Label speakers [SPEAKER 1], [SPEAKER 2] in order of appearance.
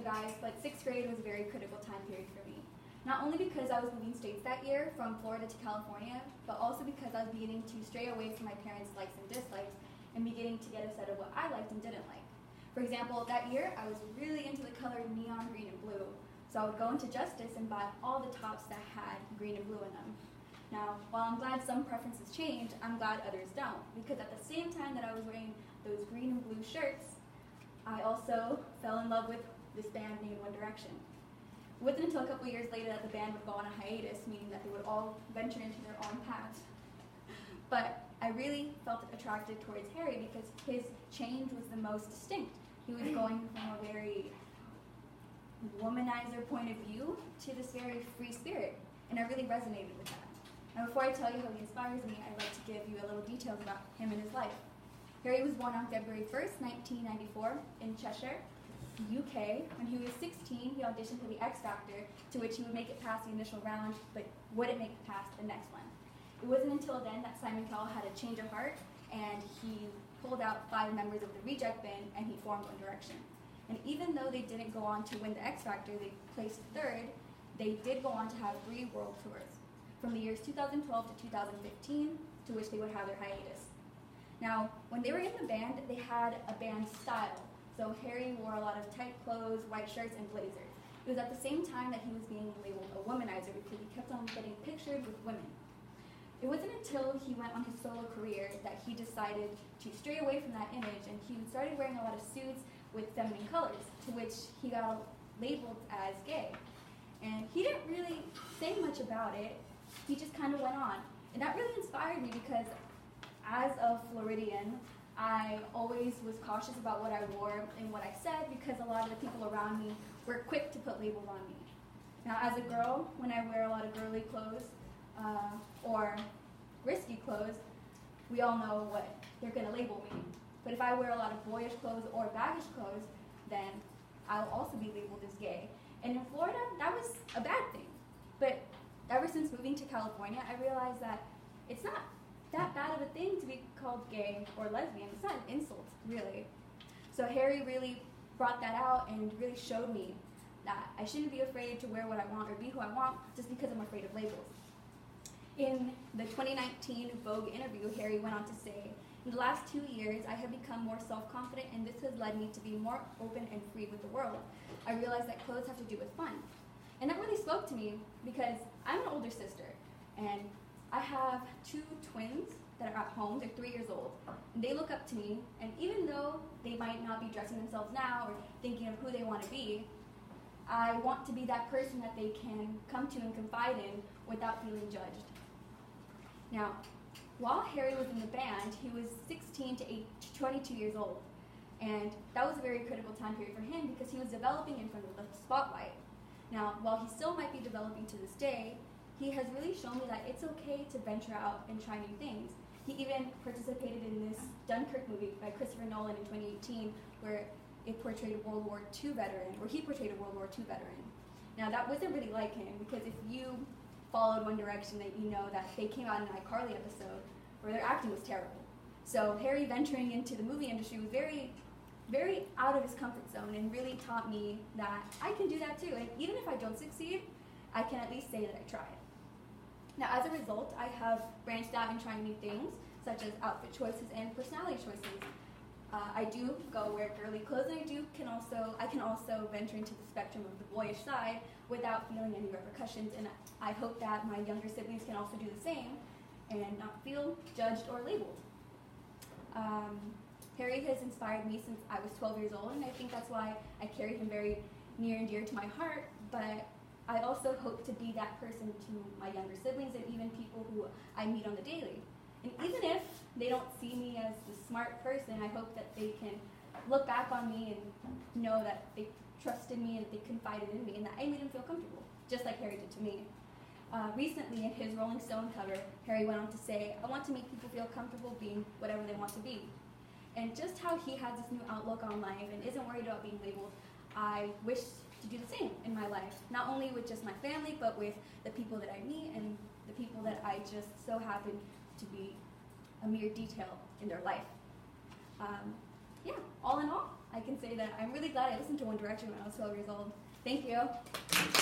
[SPEAKER 1] guys, but 6th grade was a very critical time period for me. Not only because I was moving states that year from Florida to California, but also because I was beginning to stray away from my parents' likes and dislikes and beginning to get a set of what I liked and didn't like. For example, that year I was really into the color neon green and blue, so I would go into Justice and buy all the tops that had green and blue in them. Now, while I'm glad some preferences change, I'm glad others don't, because at the same time that I was wearing those green and blue shirts, I also fell in love with this band named One Direction. It wasn't until a couple years later that the band would go on a hiatus, meaning that they would all venture into their own paths. But I really felt attracted towards Harry because his change was the most distinct. He was going from a very womanizer point of view to this very free spirit, and I really resonated with that. Now, before I tell you how he inspires me, I'd like to give you a little details about him and his life. Harry was born on February 1st, 1994, in Cheshire, UK. When he was 16, he auditioned for the X Factor, to which he would make it past the initial round, but wouldn't make it past the next one. It wasn't until then that Simon Cowell had a change of heart, and he pulled out 5 members of the reject band, and he formed One Direction. And even though they didn't go on to win the X Factor, they placed 3rd, they did go on to have 3 world tours, from the years 2012 to 2015, to which they would have their hiatus. Now, when they were in the band, they had a band style. So Harry wore a lot of tight clothes, white shirts, and blazers. It was at the same time that he was being labeled a womanizer because he kept on getting pictured with women. It wasn't until he went on his solo career that he decided to stray away from that image, and he started wearing a lot of suits with feminine colors, to which he got labeled as gay. And he didn't really say much about it, he just kind of went on. And that really inspired me because as a Floridian, I always was cautious about what I wore and what I said because a lot of the people around me were quick to put labels on me. Now, as a girl, when I wear a lot of girly clothes or risky clothes, we all know what they're going to label me. But if I wear a lot of boyish clothes or baggish clothes, then I'll also be labeled as gay. And in Florida, that was a bad thing. But ever since moving to California, I realized that it's not that bad of a thing to be called gay or lesbian. It's not an insult, really. So Harry really brought that out and really showed me that I shouldn't be afraid to wear what I want or be who I want just because I'm afraid of labels. In the 2019 Vogue interview, Harry went on to say, "In the last 2 years, I have become more self-confident, and this has led me to be more open and free with the world. I realized that clothes have to do with fun." And that really spoke to me because I'm an older sister, and I have 2 twins that are at home. They're 3 years old, and they look up to me, and even though they might not be dressing themselves now or thinking of who they want to be, I want to be that person that they can come to and confide in without feeling judged. Now, while Harry was in the band, he was 16 to 22 years old, and that was a very critical time period for him because he was developing in front of the spotlight. Now, while he still might be developing to this day, he has really shown me that it's okay to venture out and try new things. He even participated in this Dunkirk movie by Christopher Nolan in 2018, where it portrayed a World War II veteran, or he portrayed a World War II veteran. Now, that wasn't really like him, because if you followed One Direction, then you know that they came out in an iCarly episode where their acting was terrible. So Harry venturing into the movie industry was very, very out of his comfort zone and really taught me that I can do that too. And even if I don't succeed, I can at least say that I tried. Now, as a result, I have branched out and trying new things, such as outfit choices and personality choices. I do go wear girly clothes, and I can also venture into the spectrum of the boyish side without feeling any repercussions, and I hope that my younger siblings can also do the same and not feel judged or labeled. Harry has inspired me since I was 12 years old, and I think that's why I carry him very near and dear to my heart, but I also hope to be that person to my younger siblings and even people who I meet on the daily. And even if they don't see me as the smart person, I hope that they can look back on me and know that they trusted me and that they confided in me and that I made them feel comfortable, just like Harry did to me. Recently, in his Rolling Stone cover, Harry went on to say, "I want to make people feel comfortable being whatever they want to be." And just how he has this new outlook on life and isn't worried about being labeled, I wish to do the same in my life, not only with just my family, but with the people that I meet and the people that I just so happen to be a mere detail in their life. Yeah, all in all, I can say that I'm really glad I listened to One Direction when I was 12 years old. Thank you.